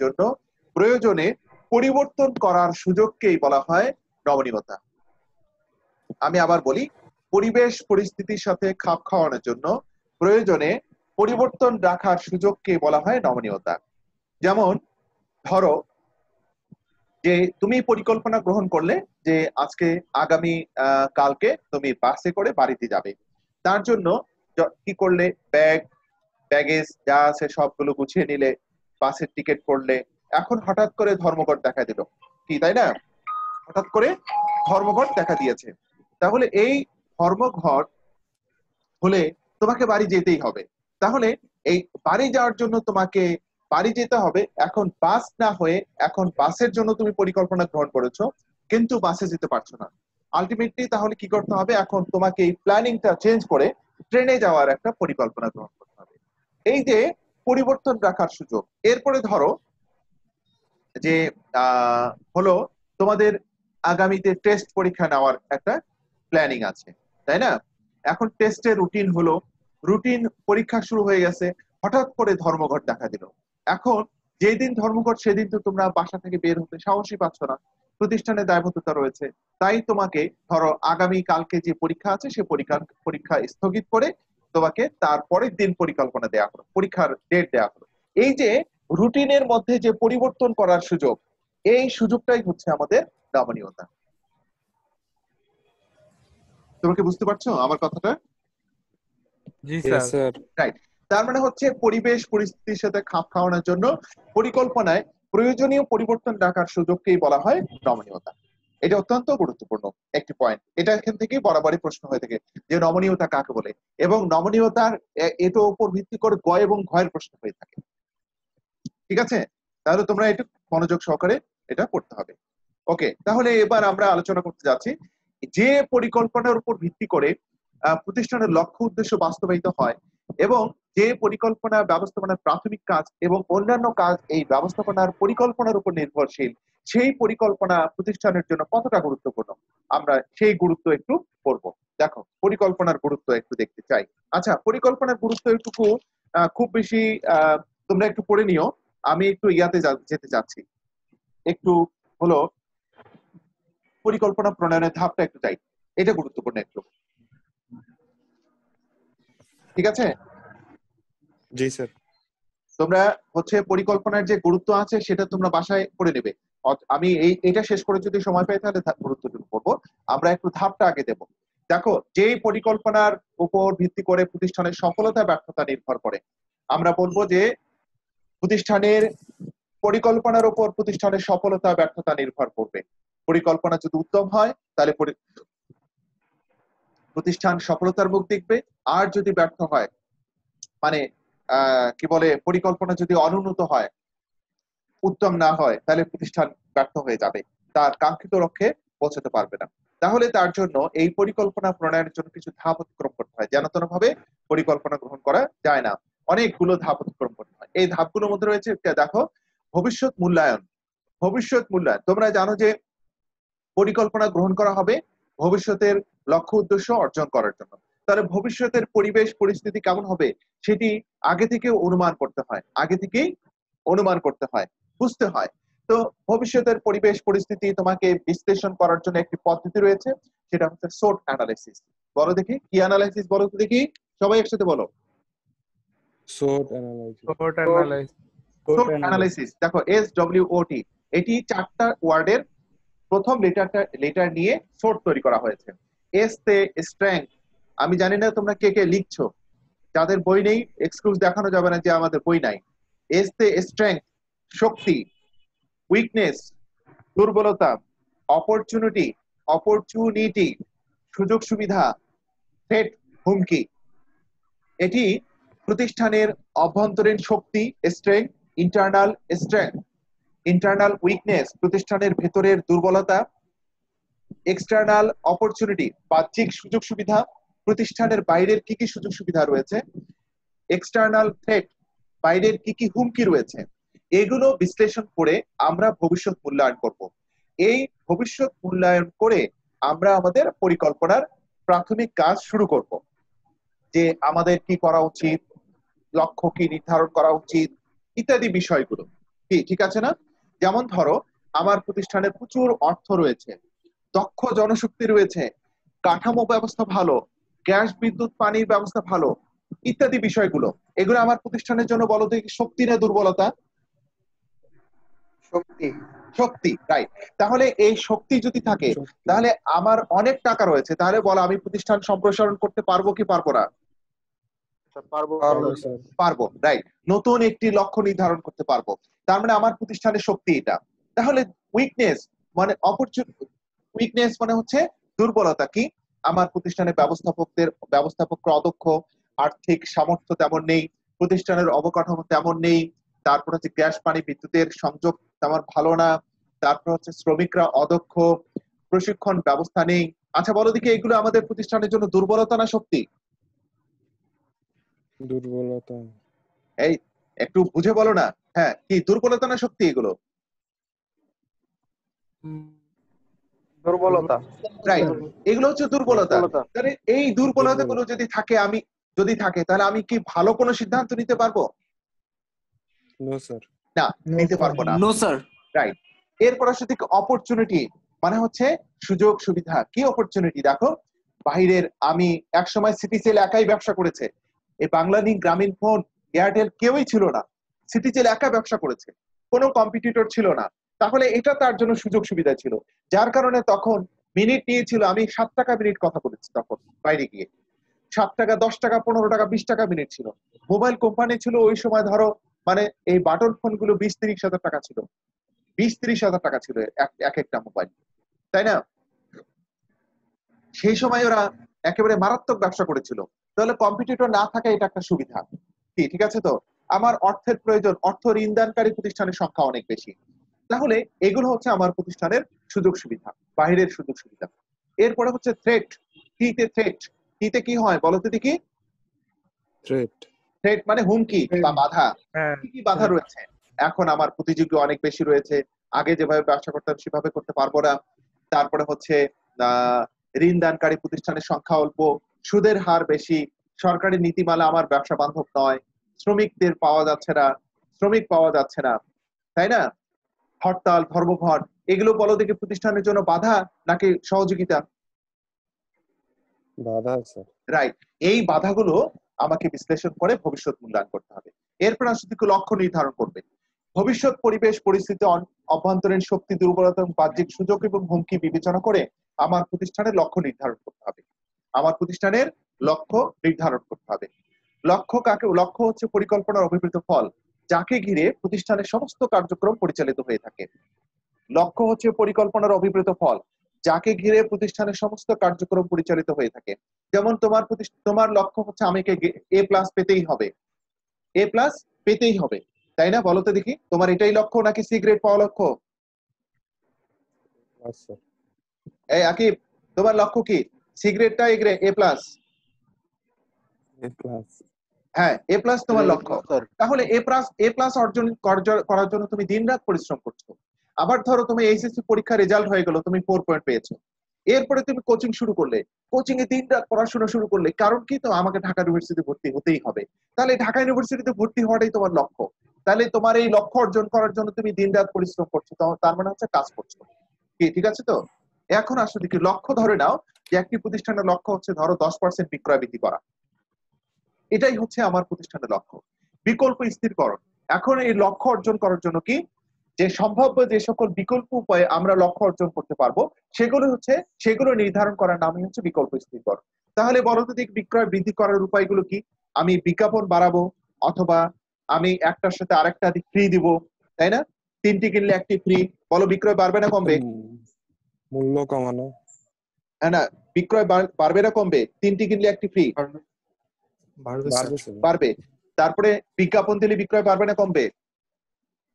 জন্য প্রয়োজনে পরিবর্তন করার সুযোগকেই বলা হয় নমনীয়তা। আমি আবার বলি, পরিবেশ পরিস্থিতির সাথে খাপ খাওয়ানোর জন্য প্রয়োজনে পরিবর্তন রাখার সুযোগকে বলা হয় নমনীয়তা। যেমন ধরো যে তুমি পরিকল্পনা গ্রহণ করলে যে আগামী কালকে তুমি বাসে করে বাড়িতে যাবে, তার জন্য কি করলে, ব্যাগেজ যা আছে সবগুলো গুছিয়ে নিলে, বাসের টিকিট করলে। এখন হঠাৎ করে ধর্মঘট দেখা দিল, কি তাই না? হঠাৎ করে ধর্মঘট দেখা দিয়েছে, তাহলে এই ধর্মঘট হলে তোমাকে বাড়ি যেতেই হবে। তাহলে এই বাড়ি যাওয়ার জন্য তোমাকে বাড়ি যেতে হবে। এখন বাস না হয়ে এখন বাসের জন্য তুমি পরিকল্পনা গ্রহণ করেছো, কিন্তু বাসে যেতে পারছো না। আলটিমেটলি তাহলে কি করতে হবে? এখন তোমাকে এই প্ল্যানিংটা চেঞ্জ করে ট্রেনে যাওয়ার একটা পরিকল্পনা গ্রহণ করতে হবে। এই যে পরিবর্তন রাখার সুযোগ। এরপরে ধরো যে হলো তোমাদের আগামীতে টেস্ট পরীক্ষা নেওয়ার একটা প্ল্যানিং আছে, তাই না? এখন টেস্টের রুটিন পরীক্ষা শুরু হয়ে গেছে, হঠাৎ করে ধর্মঘট দেখা দিল। এখন যেদিন ধর্মঘট সেদিন তো তোমরা বাসা থেকে বের হতে সাহসই পাচ্ছ না, প্রতিষ্ঠানের দায়বদ্ধতা রয়েছে। তাই তোমাকে ধরো আগামী কালকে যে পরীক্ষা আছে সে পরীক্ষা স্থগিত করে তোমাকে তার পরের দিন পরিকল্পনা দেওয়া হলো, পরীক্ষার ডেট দেওয়া হলো। এই যে রুটিনের মধ্যে যে পরিবর্তন করার সুযোগ, এই সুযোগটাই হচ্ছে আমাদের নমনীয়তা। তোমাকে বুঝতে পারছো আমার কথাটা? জি ইয়েস স্যার। স্যার। রাইট। তার মানে হচ্ছে পরিবেশ পরিস্থিতির সাথে খাপ খাওয়ানোর জন্য পরিকল্পনায় প্রয়োজনীয় পরিবর্তন রাখার সুযোগকেই বলা হয় নমনীয়তা। এটা অত্যন্ত গুরুত্বপূর্ণ একটি পয়েন্ট। এটা এখান থেকে বরাবরই প্রশ্ন হয়ে থাকে যে নমনীয়তা কাকে বলে, এবং নমনীয়তার এটার উপর ভিত্তি করে গ এবং ঘয়ের প্রশ্ন হয়ে থাকে। ঠিক আছে, তাহলে তোমরা একটু মনোযোগ সহকারে এটা পড়তে হবে। ওকে, তাহলে এবার আমরা আলোচনা করতে যাচ্ছি যে পরিকল্পনার উপর ভিত্তি করে প্রতিষ্ঠানের লক্ষ্য উদ্দেশ্য বাস্তবায়িত হয়, এবং যে পরিকল্পনা ব্যবস্থাপনার প্রাথমিক কাজ এবং অন্যান্য কাজ এই ব্যবস্থাপনার পরিকল্পনার উপর নির্ভরশীল, সেই পরিকল্পনা প্রতিষ্ঠানের জন্য কতটা গুরুত্বপূর্ণ আমরা সেই গুরুত্ব একটু পড়ব। দেখো, পরিকল্পনার গুরুত্ব একটু দেখতে চাই। আচ্ছা, পরিকল্পনার গুরুত্ব একটু খুব বেশি তোমরা একটু পড়ে নিও। আমি একটু যেতে চাচ্ছি, একটু হলো পরিকল্পনা প্রণয়নের ধাপটা একটু চাই, এটা গুরুত্বপূর্ণ একটু। ঠিক আছে? জি স্যার। তোমরা হচ্ছে পরিকল্পনার যে গুরুত্ব আছে সেটা তোমরা বাসায় পড়ে নেবে। আমি এটা শেষ করে যদি সময় পাই তাহলে গুরুত্বটুকু করবো। আমরা একটু ধাপটা আগে দেব। দেখো, যে পরিকল্পনার উপর ভিত্তি করে প্রতিষ্ঠানের সফলতা ব্যর্থতা নির্ভর করে, আমরা বলবো যে প্রতিষ্ঠানের পরিকল্পনার উপর প্রতিষ্ঠানের সফলতা ব্যর্থতা নির্ভর করবে। পরিকল্পনা যদি উত্তম হয় তাহলে প্রতিষ্ঠান সফলতার মুখ দেখবে, আর যদি ব্যর্থ হয়, মানে কি বলে, পরিকল্পনা যদি অনুন্নত হয়, উত্তম না হয়, তাহলে প্রতিষ্ঠান ব্যর্থ হয়ে যাবে, তার কাঙ্ক্ষিত লক্ষ্যে পৌঁছাতে পারবে না। তাহলে তার জন্য এই পরিকল্পনা প্রণয়নের জন্য কিছু ধাপ অতিক্রম করতে হয়। যেন তেন ভাবে পরিকল্পনা গ্রহণ করা যায় না, অনেকগুলো ধাপ অতিক্রম করতে হয়। এই ধাপগুলোর মধ্যে রয়েছে দেখো ভবিষ্যৎ মূল্যায়ন। ভবিষ্যৎ মূল্যায়ন, তোমরা জানো যে পরিকল্পনা গ্রহণ করা হবে ভবিষ্যতের লক্ষ্য উদ্দেশ্য অর্জন করার জন্য। তাহলে ভবিষ্যতের পরিবেশ পরিস্থিতি কেমন হবে সেটি আগে থেকে অনুমান করতে হয়, আগে থেকেই অনুমান করতে হয়, বুঝতে হয়। তো ভবিষ্যতের পরিবেশ পরিস্থিতি তোমাকে বিশ্লেষণ করার জন্য একটি পদ্ধতি রয়েছে, সেটা হচ্ছে SWOT অ্যানালাইসিস। বলো দেখি কি অ্যানালাইসিস, বলো তো দেখি, সবাই একসাথে বলো। SWOT analysis. SWOT analysis. SWOT analysis, দেখো SWOT, এটি 4টা ওয়ার্ডের প্রথম লেটার নিয়ে SWOT তৈরি করা হয়েছে। এস তে স্ট্রেংথ, আমি জানি না তোমরা কে কে লিখছো, যাদের বই নেই এক্সকিউজ দেখানো যাবে না যে আমাদের বই নাই। এস তে স্ট্রেংথ শক্তি, উইকনেস দুর্বলতা, অপরচুনিটি সুযোগ সুবিধা, থ্রেট হুমকি। এটি প্রতিষ্ঠানের অভ্যন্তরীণ শক্তি স্ট্রেংথ, ইন্টারনাল উইকনেস প্রতিষ্ঠানের ভেতরের দুর্বলতা, এক্সটার্নাল অপরচুনিটি বাহ্যিক সুযোগ সুবিধা, প্রতিষ্ঠানের বাইরের কি কি সুযোগ সুবিধা রয়েছে, এক্সটার্নাল থ্রেট বাইরের কি কি হুমকি রয়েছে। এগুলো বিশ্লেষণ করে আমরা ভবিষ্যৎ মূল্যায়ন করব। এই ভবিষ্যৎ মূল্যায়ন করে আমরা আমাদের পরিকল্পনার প্রাথমিক কাজ শুরু করব, যে আমাদের কি করা উচিত, লক্ষ্য কি নির্ধারণ করা উচিত ইত্যাদি বিষয়গুলো। কি ঠিক আছে না? যেমন ধরো আমার প্রতিষ্ঠানে প্রচুর অর্থ রয়েছে, দক্ষ জনশক্তি রয়েছে, কাঠামো ব্যবস্থা ভালো, গ্যাস বিদ্যুৎ পানির ব্যবস্থা ভালো ইত্যাদি বিষয়গুলো। এগুলো আমার প্রতিষ্ঠানের জন্য বলো দেখি শক্তি না দুর্বলতা? শক্তি, রাইট। তাহলে এই শক্তি যদি থাকে, তাহলে আমার অনেক টাকা রয়েছে, তাহলে বলো আমি প্রতিষ্ঠান সম্প্রসারণ করতে পারবো কি পারবো না? পারবো, রাইট। নতুন একটি লক্ষ্য নির্ধারণ করতে পারবো, তার মানে আমার প্রতিষ্ঠানের শক্তি এটা। তাহলে উইকনেস মানে হচ্ছে দুর্বলতা কি? আমার প্রতিষ্ঠানের ব্যবস্থাপকরা অদক্ষ, আর্থিক সামর্থ্য তেমন নেই, প্রতিষ্ঠানের অবকাঠামো তেমন নেই, তারপর হচ্ছে গ্যাস পানি বিদ্যুতের সংযোগ তেমন ভালো না, তারপর হচ্ছে শ্রমিকরা অদক্ষ, প্রশিক্ষণ ব্যবস্থা নেই। আচ্ছা বলো দেখি এগুলো আমাদের প্রতিষ্ঠানের জন্য দুর্বলতা না শক্তি? দুর্বলতা। এই একটু বুঝে বলো না, হ্যাঁ কি দুর্বলতা না শক্তি এগুলো? দুর্বলতা। রাইট, এগুলো হচ্ছে দুর্বলতা। তাহলে এই দুর্বলতা গুলো যদি থাকে তাহলে আমি কি ভালো কোনো সিদ্ধান্ত নিতে পারবো? No sir. না, নিতে পারবো না। No sir. রাইট। এরপর আসছে অপরচুনিটি, মানে হচ্ছে সুযোগ সুবিধা। কি অপরচুনিটি? দেখো বাইরের, আমি একসময় সিটিসেল একাই ব্যবসা করেছে, এই বাংলালিংক, গ্রামীণ ফোন, এয়ারটেল কেউই ছিল না, সিটিসেল একা ব্যবসা করেছে, কোনো কম্পিটিটর ছিল না। তাহলে এটা তার জন্য সুযোগ সুবিধা ছিল, যার কারণে তখন মিনিট নিয়েছিল, আমি 7 টাকা মিনিট কথা বলেছি তখন বাইরে গিয়ে, 7 টাকা, 10 টাকা, 15 টাকা, 20 টাকা মিনিট ছিল। মোবাইল কোম্পানি ছিল ওই সময় ধরো, মানে এই বাটন ফোন গুলো 20-30 হাজার টাকা ছিল, 20-30 হাজার টাকা ছিল এক একটা মোবাইল, তাই না? সেই সময় ওরা একেবারে মারাত্মক ব্যবসা করেছিল। তাহলে কম্পিটিটর না থাকা এটা একটা সুবিধা। কি ঠিক আছে? তো আমার অর্থের প্রয়োজন, অর্থ ঋণদানকারী প্রতিষ্ঠানের সংখ্যা অনেক বেশি। তাহলে এগুলো হচ্ছে আমার প্রতিষ্ঠানের সুযোগ সুবিধা, বাইরের সুযোগ সুবিধা। এরপরে হচ্ছে থ্রেট। কিতে কি হয় বলো তো দেখি? থ্রেট মানে হুমকি বা বাধা। কি কি বাধা রয়েছে? এখন আমার প্রতিযোগী অনেক বেশি রয়েছে, আগে যেভাবে ব্যবসা করতাম সেভাবে করতে পারবো না। তারপরে হচ্ছে ঋণদানকারী প্রতিষ্ঠানের সংখ্যা অল্প, সুদের হার বেশি, সরকারি নীতিমালা আমার ব্যবসা বান্ধব নয়, শ্রমিক পাওয়া যাচ্ছে না, তাই না? হরতাল, ধর্মঘট, এগুলো বলো দেখি প্রতিষ্ঠানের জন্য বাধা নাকি সহযোগিতা? বাধা স্যার। রাইট। এই বাধাগুলো আমাকে বিশ্লেষণ করে ভবিষ্যৎ মূল্যায়ন করতে হবে। এরপর আসলে লক্ষ্য নির্ধারণ করবে। ভবিষ্যৎ পরিবেশ পরিস্থিতি, অভ্যন্তরীণ শক্তি, দুর্বলতা, বাহ্যিক সুযোগ এবং হুমকি বিবেচনা করে আমার প্রতিষ্ঠানের লক্ষ্য নির্ধারণ করতে হবে। লক্ষ্য হচ্ছে পরিকল্পনার অভিপ্রেত ফল, যাকে ঘিরে প্রতিষ্ঠানের সমস্ত কার্যক্রম পরিচালিত হয়ে থাকে। লক্ষ্য হচ্ছে পরিকল্পনার অভিপ্রেত ফল, যাকে ঘিরে প্রতিষ্ঠানের সমস্ত কার্যক্রম পরিচালিত হয়ে থাকে। যেমন তোমার লক্ষ্য হচ্ছে আমাকে A+ পেতেই হবে, তাই না? বলো তো দেখি, তোমার এটাই লক্ষ্য নাকি সি গ্রেড পাওয়া লক্ষ্য? এই আকিব, তোমার লক্ষ্য কি? সিগারেটটা এ প্লাস, হ্যাঁ এ প্লাস তোমার লক্ষ্য। তাহলে এ প্লাস অর্জন করার জন্য তুমি দিনরাত পরিশ্রম করছো। আবার ধরো তুমি এইচএসসি পরীক্ষা রেজাল্ট হয়ে গেল, তুমি 4 পয়েন্ট পেয়েছো, এরপরে তুমি কোচিং শুরু করলে, কোচিং এ দিনরাত পড়াশোনা শুরু করলে, কারণ কি? তো আমাকে ঢাকা ইউনিভার্সিটিতে ভর্তি হতেই হবে। তাহলে ঢাকা ইউনিভার্সিটিতে ভর্তি হওয়াটাই তোমার লক্ষ্য। তাহলে তোমার এই লক্ষ্য অর্জন করার জন্য তুমি দিনরাত পরিশ্রম করছো, তার মানে হচ্ছে কাজ করছো। কি ঠিক আছে তো? এখন আসলে কি লক্ষ্য ধরে নাও যে একটি প্রতিষ্ঠানের লক্ষ্য হচ্ছে ধরো 10% বিক্রয় বৃদ্ধি করা, এটাই হচ্ছে আমার প্রতিষ্ঠানের লক্ষ্য। বিকল্প স্থিরকরণ। এখন এই লক্ষ্য অর্জন করার জন্য কি যে সম্ভাব্য যে সকল বিকল্প উপায়ে আমরা লক্ষ্য অর্জন করতে পারবো সেগুলো নির্ধারণ করার নামই হচ্ছে বিকল্প স্থিরকরণ। তাহলে বলো তো দেখি বিক্রয় বৃদ্ধি করার উপায়গুলো কি? আমি বিজ্ঞাপন বাড়াবো, অথবা আমি একটার সাথে আরেকটা ফ্রি দিব, তাই না? 3টি কিনলে 1টি ফ্রি। বলো বিক্রয় বাড়বে না কমবে? মূল্য কমানো। হ্যাঁ না, বিক্রয় বাড়বে না কমবে? 3টি কিনলে 1টি ফ্রি বাড়বে। তারপরে বিজ্ঞাপন দিলে বিক্রয় বাড়বে না কমবে?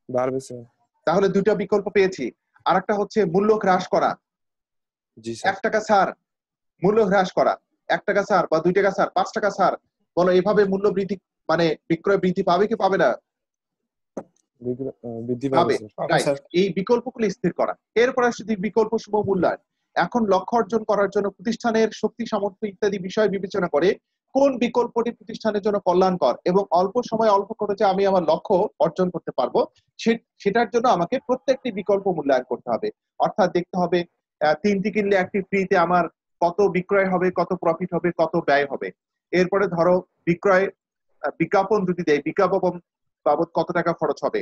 বাড়বে স্যার। তাহলে 2টা বিকল্প পেয়েছি। আরেকটা হচ্ছে মূল্য হ্রাস করা। 1 টাকা ছাড়, মূল্য হ্রাস করা, 1 টাকা ছাড় বা 2 টাকা ছাড়, 5 টাকা ছাড়। বলো এভাবে মূল্য বৃদ্ধি মানে বিক্রয় বৃদ্ধি পাবে কি পাবে না? বৃদ্ধি পাবে। পাবে। এই বিকল্পগুলো স্থির করা। এরপরে আসছে বিকল্প সমূহ মূল্যায়ন। এখন লক্ষ্য অর্জন করার জন্য প্রতিষ্ঠানের শক্তি সামর্থ্য ইত্যাদি বিষয় বিবেচনা করে কোন বিকল্পটি প্রতিষ্ঠানের জন্য কল্যাণকর এবং অল্প সময় অল্প খরচে আমি আমার লক্ষ্য অর্জন করতে পারবো, সেটার জন্য আমাকে প্রত্যেকটি বিকল্প মূল্যায়ন করতে হবে। অর্থাৎ দেখতে হবে 3টি কিনলে 1টি ফ্রিতে আমার কত বিক্রয় হবে, কত প্রফিট হবে, কত ব্যয় হবে। এরপরে ধরো বিজ্ঞাপন যদি দেয়, বিজ্ঞাপন বাবদ কত টাকা খরচ হবে,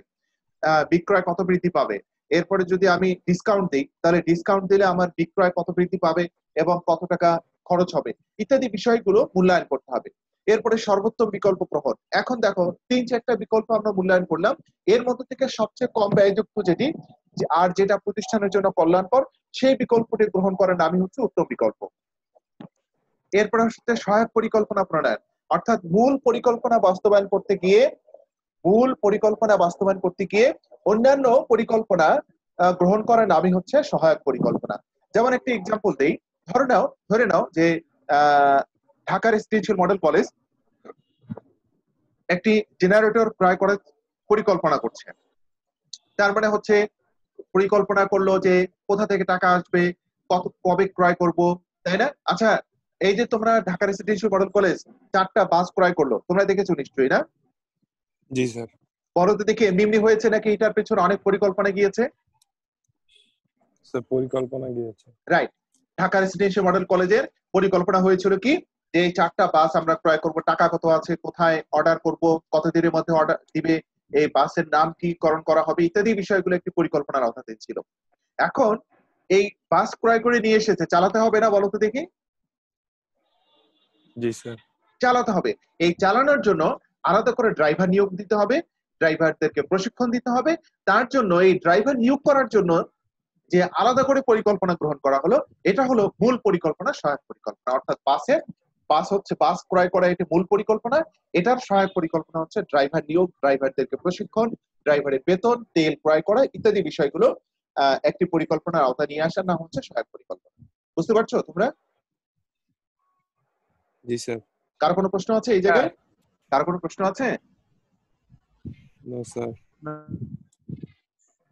বিক্রয় কত বৃদ্ধি পাবে। এরপরে যদি আমি ডিসকাউন্ট দিই, তাহলে ডিসকাউন্ট দিলে আমার বিক্রয় কত বৃদ্ধি পাবে এবং কত টাকা খরচ হবে, ইত্যাদি বিষয়গুলো মূল্যায়ন করতে হবে। এরপরে সর্বোত্তম বিকল্প গ্রহণ। এখন দেখো 3-4টা বিকল্প আমরা মূল্যায়ন করলাম, এর মধ্যে থেকে সবচেয়ে কম ব্যয়যুক্ত যেটি আর যেটা প্রতিষ্ঠানের জন্য কল্যাণকর, সেই বিকল্পটি গ্রহণ করার নামই হচ্ছে উত্তম বিকল্প। এরপরে হচ্ছে সহায়ক পরিকল্পনা প্রণয়ন। অর্থাৎ মূল পরিকল্পনা বাস্তবায়ন করতে গিয়ে অন্যান্য পরিকল্পনা গ্রহণ করার নামই হচ্ছে সহায়ক পরিকল্পনা। যেমন একটি এক্সাম্পল দেই, ধরে নাও যে ঢাকা রেসিডেন্সিয়াল মডেল কলেজ একটি জেনারেটর ক্রয় করার পরিকল্পনা করছে। তার মানে হচ্ছে পরিকল্পনা করলো যে কোথা থেকে টাকা আসবে, কবে ক্রয় করব, তাই না? আচ্ছা, এই যে তোমরা ঢাকা রেসিডেন্সিয়াল মডেল কলেজ 4টা বাস ক্রয় করলো, তোমরা দেখেছো নিশ্চয়ই, না? জি স্যার। বড়তে দেখে এমনি হয়েছে নাকি এটার পেছনে অনেক পরিকল্পনা গিয়েছে? স্যার পরিকল্পনা গিয়েছে। রাইট। ঢাকা রেসিডেন্সিয়াল মডেল কলেজের পরিকল্পনা হয়েছিল কি যে এই 4টা বাস আমরা ক্রয় করব, টাকা কত আছে, কোথায় অর্ডার করব, কত দিনের মধ্যে অর্ডার দিবে, এই বাসের নাম কি করণ করা হবে, ইত্যাদি বিষয়গুলো একটি পরিকল্পনার আওতাধীন ছিল। এখন এই বাস ক্রয় করে নিয়ে এসেছে, চালাতে হবে না বলতো দেখি? জি স্যার। চালাতে হবে। এই চালানোর জন্য আলাদা করে ড্রাইভার নিয়োগ দিতে হবে, ড্রাইভারদেরকে প্রশিক্ষণ দিতে হবে। তার জন্য এই ড্রাইভার নিয়োগ করার জন্য যে আলাদা করে পরিকল্পনা গ্রহণ করা হলো, এটা হলো মূল পরিকল্পনা, সহায়ক পরিকল্পনা। অর্থাৎ বাস ক্রয় করা এটি মূল পরিকল্পনা, এটার সহায়ক পরিকল্পনা হচ্ছে ড্রাইভার নিয়োগ, ড্রাইভারদেরকে প্রশিক্ষণ, ড্রাইভারের বেতন, তেল ক্রয় করা ইত্যাদি বিষয়গুলো একটি পরিকল্পনার আওতায় নিয়ে আসার নাম হচ্ছে সহায়ক পরিকল্পনা। বুঝতে পারছো তোমরা? জি স্যার। কার কোনো প্রশ্ন আছে এই জায়গায়? কার কোনো প্রশ্ন আছে? No sir.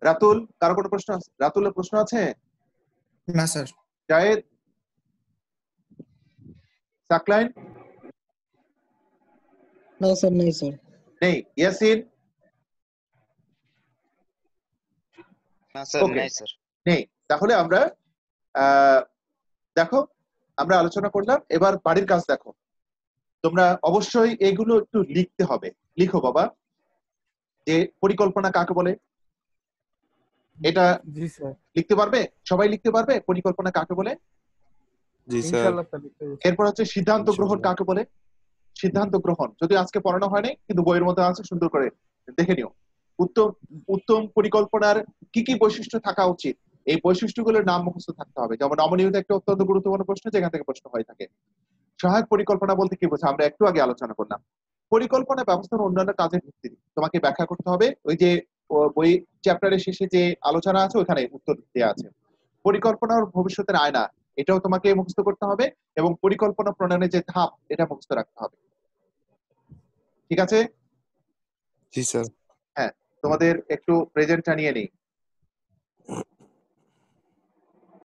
রাতুল, কার কোনো প্রশ্ন আছে? রাতুলের প্রশ্ন আছে? না স্যার। জায়েদ, সাকলাইন? না স্যার, নেই স্যার। নেই। ইয়াসিন? না স্যার, নাই স্যার। নেই। তাহলে আমরা দেখো আমরা আলোচনা করলাম, এবার বাড়ির কাজ দেখো। তোমরা অবশ্যই এগুলো একটু লিখতে হবে। লিখো বাবা, যে পরিকল্পনা কাকে বলে এটা লিখতে পারবে? সবাই লিখতে পারবে পরিকল্পনা কাকে বলে? জি স্যার। এরপর হচ্ছে সিদ্ধান্ত গ্রহণ কাকে বলে? সিদ্ধান্ত গ্রহণ যদি আজকে পড়ানো হয়নি, কিন্তু বইয়ের মধ্যে আছে, সুন্দর করে দেখে নিও। উত্তম পরিকল্পনার কি কি বৈশিষ্ট্য থাকা উচিত, এই বৈশিষ্ট্যগুলোর নাম মুখস্থ থাকতে হবে। যেমন নমনীয়তা একটা অত্যন্ত গুরুত্বপূর্ণ প্রশ্ন, যেখান থেকে প্রশ্ন হয়ে থাকে। সহায়ক পরিকল্পনা বলতে কি বোঝা আমরা একটু আগে আলোচনা করলাম। পরিকল্পনা ব্যবস্থার অন্যান্য কাজের ভিত্তি তোমাকে ব্যাখ্যা করতে হবে। ওই যে বই চ্যাপ্টারের শেষে যে আলোচনা আছে ওখানে উত্তর দেওয়া আছে। পরিকল্পনার ভবিষ্যতের আয়না, এটাও তোমাকে মুখস্থ করতে হবে, এবং পরিকল্পনা প্রণয়নের যে ধাপ এটা মুখস্থ রাখতে হবে। ঠিক আছে? জি স্যার। হ্যাঁ, তোমাদের একটু প্রেজেন্টটা নিয়ে নেই।